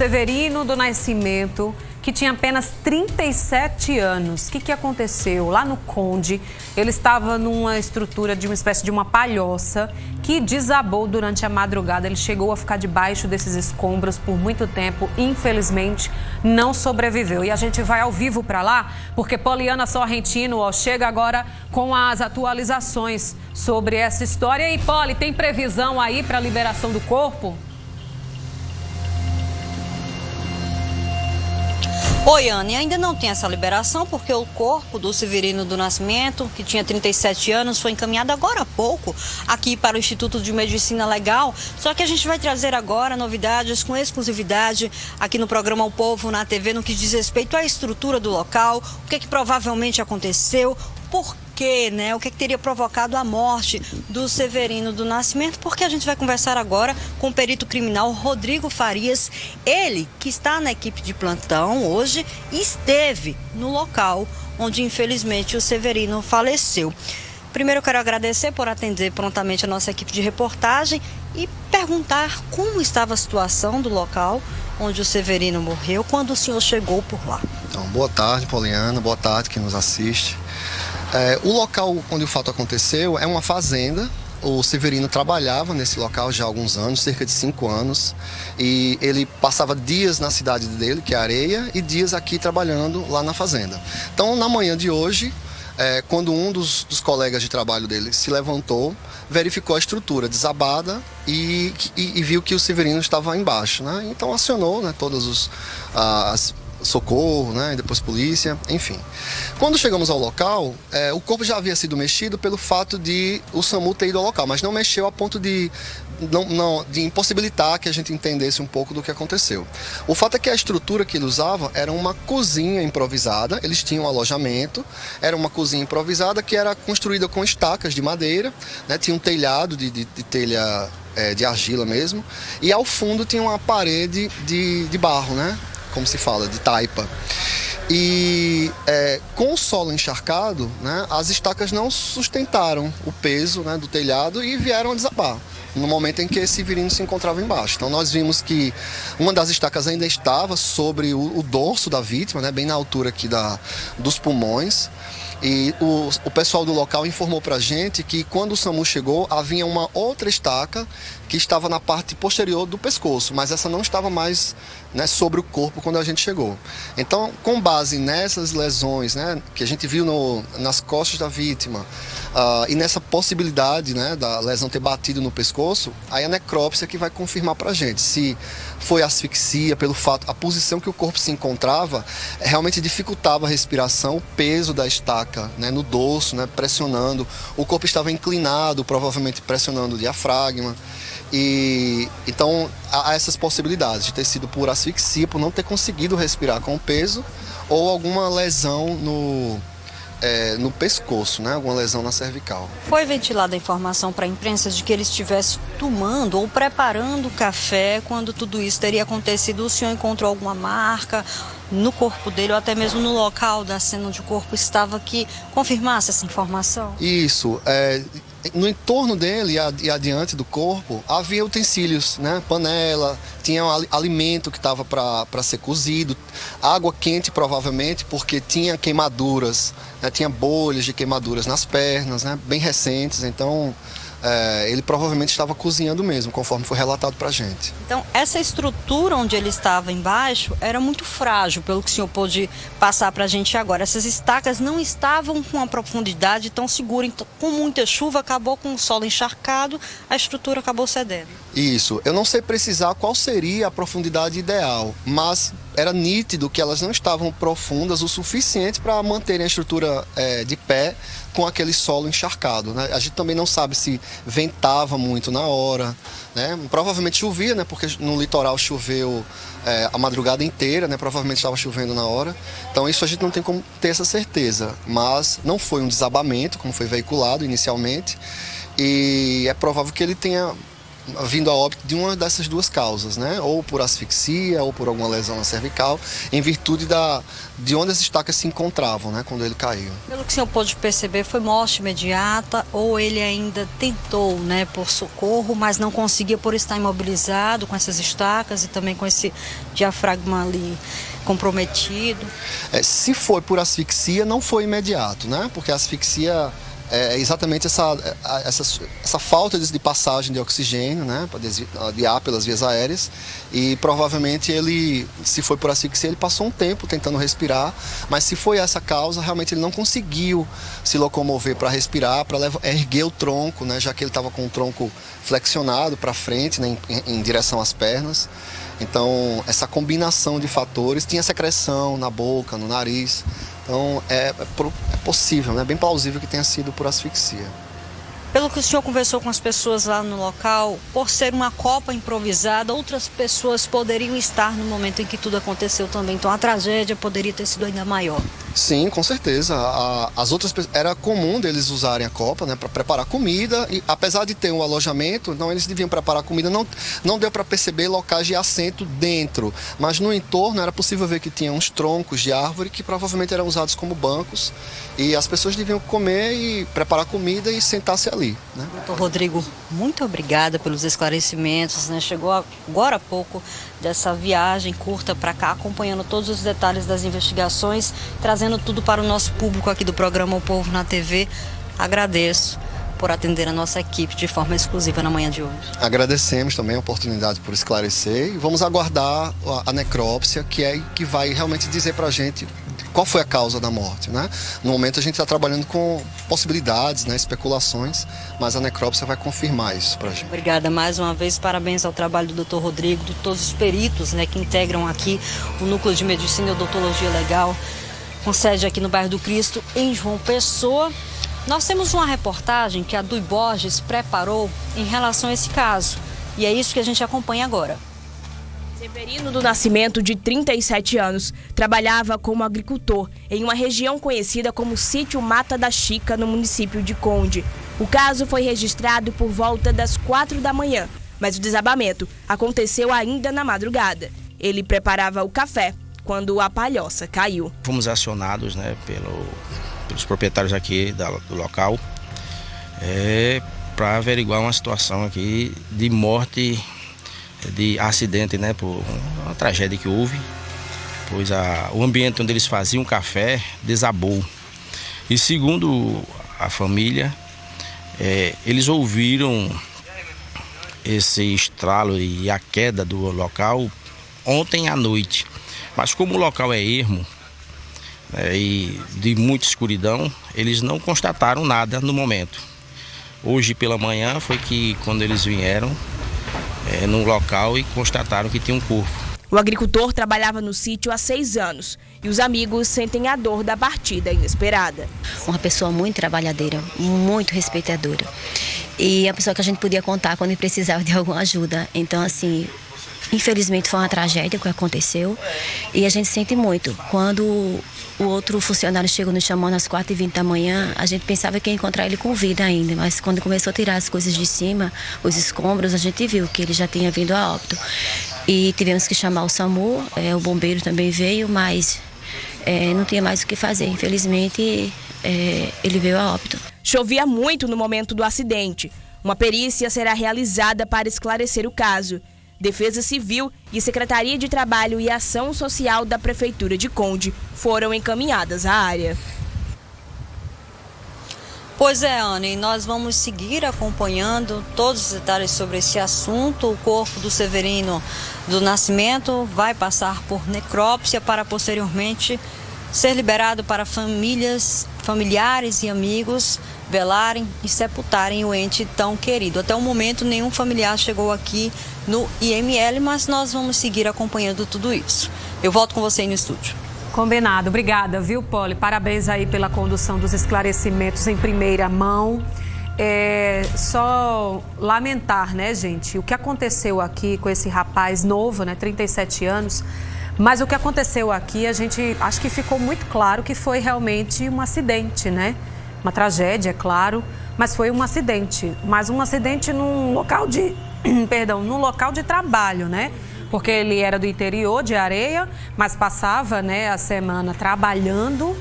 Severino do Nascimento, que tinha apenas 37 anos. O que aconteceu? Lá no Conde, ele estava numa estrutura de uma espécie de uma palhoça que desabou durante a madrugada. Ele chegou a ficar debaixo desses escombros por muito tempo. Infelizmente, não sobreviveu. E a gente vai ao vivo para lá, porque Poliana Sorrentino chega agora com as atualizações sobre essa história. E, Poli, tem previsão aí para a liberação do corpo? Oi, Anne, ainda não tem essa liberação porque o corpo do Severino do Nascimento, que tinha 37 anos, foi encaminhado agora há pouco aqui para o Instituto de Medicina Legal. Só que a gente vai trazer agora novidades com exclusividade aqui no programa O Povo na TV no que diz respeito à estrutura do local, o que provavelmente aconteceu, por quê, né? O que teria provocado a morte do Severino do Nascimento, porque a gente vai conversar agora com o perito criminal Rodrigo Farias, ele que está na equipe de plantão hoje e esteve no local onde infelizmente o Severino faleceu. Primeiro eu quero agradecer por atender prontamente a nossa equipe de reportagem e perguntar como estava a situação do local onde o Severino morreu quando o senhor chegou por lá. Então, boa tarde, Poliana, boa tarde quem nos assiste. O local onde o fato aconteceu é uma fazenda. O Severino trabalhava nesse local já há alguns anos, cerca de 5 anos, e ele passava dias na cidade dele, que é Areia, e dias aqui trabalhando lá na fazenda. Então, na manhã de hoje, quando um dos colegas de trabalho dele se levantou, verificou a estrutura desabada e viu que o Severino estava embaixo, né? Então acionou, né, todas as socorro, né, e depois polícia, enfim. Quando chegamos ao local, o corpo já havia sido mexido pelo fato de o SAMU ter ido ao local, mas não mexeu a ponto de impossibilitar que a gente entendesse um pouco do que aconteceu. O fato é que a estrutura que ele usava era uma cozinha improvisada, eles tinham um alojamento, era uma cozinha improvisada que era construída com estacas de madeira, né, tinha um telhado de telha de argila mesmo, e ao fundo tinha uma parede de barro, né, como se fala, de taipa. E com o solo encharcado, né, as estacas não sustentaram o peso, né, do telhado e vieram a desabar no momento em que esse Severino se encontrava embaixo. Então nós vimos que uma das estacas ainda estava sobre o dorso da vítima, né, bem na altura aqui dos pulmões. E o pessoal do local informou para a gente que quando o SAMU chegou, havia uma outra estaca que estava na parte posterior do pescoço, mas essa não estava mais, né, sobre o corpo quando a gente chegou. Então, com base nessas lesões, né, que a gente viu nas costas da vítima, e nessa possibilidade, né, da lesão ter batido no pescoço, aí a necrópsia que vai confirmar para a gente se foi asfixia pelo fato, a posição que o corpo se encontrava realmente dificultava a respiração, o peso da estaca, né, no dorso, né, pressionando, o corpo estava inclinado, provavelmente pressionando o diafragma. E então há essas possibilidades de ter sido por asfixia, por não ter conseguido respirar com o peso, ou alguma lesão no pescoço, né? Alguma lesão na cervical. Foi ventilada a informação para a imprensa de que ele estivesse tomando ou preparando café quando tudo isso teria acontecido. O senhor encontrou alguma marca no corpo dele ou até mesmo no local da cena onde o corpo estava que confirmasse essa informação? Isso. No entorno dele e adiante do corpo havia utensílios, né? Panela, tinha alimento que estava para ser cozido, água quente provavelmente porque tinha queimaduras, né? Tinha bolhas de queimaduras nas pernas, né? Bem recentes, então ele provavelmente estava cozinhando mesmo, conforme foi relatado para a gente. Então, essa estrutura onde ele estava embaixo era muito frágil, pelo que o senhor pôde passar para a gente agora. Essas estacas não estavam com uma profundidade tão segura, então, com muita chuva, acabou com o solo encharcado, a estrutura acabou cedendo. Isso, eu não sei precisar qual seria a profundidade ideal, mas era nítido que elas não estavam profundas o suficiente para manterem a estrutura de pé com aquele solo encharcado, né? A gente também não sabe se ventava muito na hora, né? Provavelmente chovia, né? Porque no litoral choveu a madrugada inteira, né? Provavelmente estava chovendo na hora. Então isso a gente não tem como ter essa certeza, mas não foi um desabamento, como foi veiculado inicialmente, e é provável que ele tenha vindo a óbito de uma dessas duas causas, né? Ou por asfixia ou por alguma lesão na cervical, em virtude de onde as estacas se encontravam, né? Quando ele caiu. Pelo que o senhor pôde perceber, foi morte imediata ou ele ainda tentou, né, por socorro, mas não conseguia por estar imobilizado com essas estacas e também com esse diafragma ali comprometido? Se foi por asfixia, não foi imediato, né? Porque a asfixia é exatamente essa falta de passagem de oxigênio, né, de ar pelas vias aéreas, e provavelmente ele, se foi por asfixia, ele passou um tempo tentando respirar, mas se foi essa causa, realmente ele não conseguiu se locomover para respirar, para erguer o tronco, né, já que ele estava com o tronco flexionado para frente, né, em direção às pernas. Então, essa combinação de fatores, tinha secreção na boca, no nariz. Então, é possível, né? Bem plausível que tenha sido por asfixia. Pelo que o senhor conversou com as pessoas lá no local, por ser uma copa improvisada, outras pessoas poderiam estar no momento em que tudo aconteceu também. Então, a tragédia poderia ter sido ainda maior. Sim, com certeza. As outras pessoas, era comum deles usarem a copa, né, para preparar comida, e apesar de ter um alojamento, então eles deviam preparar comida. Não deu para perceber locais de assento dentro, mas no entorno era possível ver que tinha uns troncos de árvore que provavelmente eram usados como bancos, e as pessoas deviam comer e preparar comida e sentar-se ali, né? Doutor Rodrigo, muito obrigada pelos esclarecimentos, né? Chegou agora há pouco dessa viagem curta para cá, acompanhando todos os detalhes das investigações, trazendo tudo para o nosso público aqui do programa O Povo na TV. Agradeço por atender a nossa equipe de forma exclusiva na manhã de hoje. Agradecemos também a oportunidade por esclarecer e vamos aguardar a necrópsia, que vai realmente dizer para a gente qual foi a causa da morte, né? No momento a gente está trabalhando com possibilidades, né, especulações, mas a necrópsia vai confirmar isso para a gente. Obrigada mais uma vez, parabéns ao trabalho do Dr. Rodrigo, de todos os peritos, né, que integram aqui o Núcleo de Medicina e Odontologia Legal, com sede aqui no bairro do Cristo, em João Pessoa. Nós temos uma reportagem que a Dui Borges preparou em relação a esse caso, e é isso que a gente acompanha agora. Severino do Nascimento, de 37 anos, trabalhava como agricultor em uma região conhecida como Sítio Mata da Chica, no município de Conde. O caso foi registrado por volta das 4 da manhã, mas o desabamento aconteceu ainda na madrugada. Ele preparava o café quando a palhoça caiu. Fomos acionados, né, pelos proprietários aqui do local para averiguar uma situação aqui de morte, de acidente, né, por uma tragédia que houve, pois o ambiente onde eles faziam café desabou. E segundo a família, eles ouviram esse estralo e a queda do local ontem à noite. Mas como o local é ermo, e de muita escuridão, eles não constataram nada no momento. Hoje pela manhã foi que quando eles vieram no local e constataram que tinha um corpo. O agricultor trabalhava no sítio há 6 anos e os amigos sentem a dor da partida inesperada. Uma pessoa muito trabalhadeira, muito respeitadora, e a pessoa que a gente podia contar quando precisava de alguma ajuda. Então, assim, infelizmente foi uma tragédia que aconteceu e a gente sente muito. Quando o outro funcionário chegou nos chamando às 4h20 da manhã, a gente pensava que ia encontrar ele com vida ainda, mas quando começou a tirar as coisas de cima, os escombros, a gente viu que ele já tinha vindo a óbito. E tivemos que chamar o SAMU, o bombeiro também veio, mas não tinha mais o que fazer. Infelizmente, ele veio a óbito. Chovia muito no momento do acidente. Uma perícia será realizada para esclarecer o caso. Defesa Civil e Secretaria de Trabalho e Ação Social da Prefeitura de Conde foram encaminhadas à área. Pois é, Anne, nós vamos seguir acompanhando todos os detalhes sobre esse assunto. O corpo do Severino do Nascimento vai passar por necrópsia para posteriormente ser liberado para familiares e amigos velarem e sepultarem o ente tão querido. Até o momento, nenhum familiar chegou aqui no IML, mas nós vamos seguir acompanhando tudo isso. Eu volto com você aí no estúdio. Combinado. Obrigada, viu, Poli? Parabéns aí pela condução dos esclarecimentos em primeira mão. Só lamentar, né, gente, o que aconteceu aqui com esse rapaz novo, né, 37 anos, mas o que aconteceu aqui, a gente acho que ficou muito claro que foi realmente um acidente, né? Uma tragédia, é claro, mas foi um acidente. Mas um acidente num local de perdão, no local de trabalho, né? Porque ele era do interior de Areia, mas passava, né, a semana trabalhando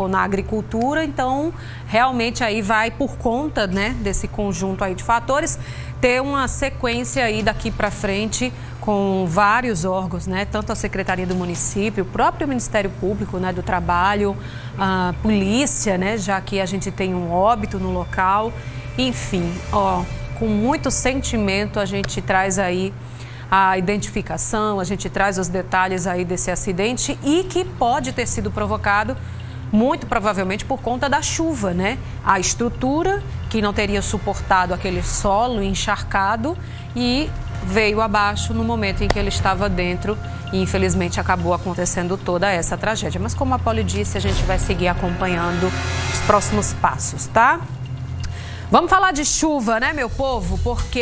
na agricultura, então realmente aí vai, por conta, né, desse conjunto aí de fatores, ter uma sequência aí daqui para frente com vários órgãos, né, tanto a Secretaria do Município, o próprio Ministério Público, né, do Trabalho, a polícia, né, já que a gente tem um óbito no local, enfim, ó, com muito sentimento a gente traz aí a identificação, a gente traz os detalhes aí desse acidente e que pode ter sido provocado muito provavelmente por conta da chuva, né? A estrutura que não teria suportado aquele solo encharcado e veio abaixo no momento em que ele estava dentro e infelizmente acabou acontecendo toda essa tragédia. Mas como a Poli disse, a gente vai seguir acompanhando os próximos passos, tá? Vamos falar de chuva, né, meu povo? Porque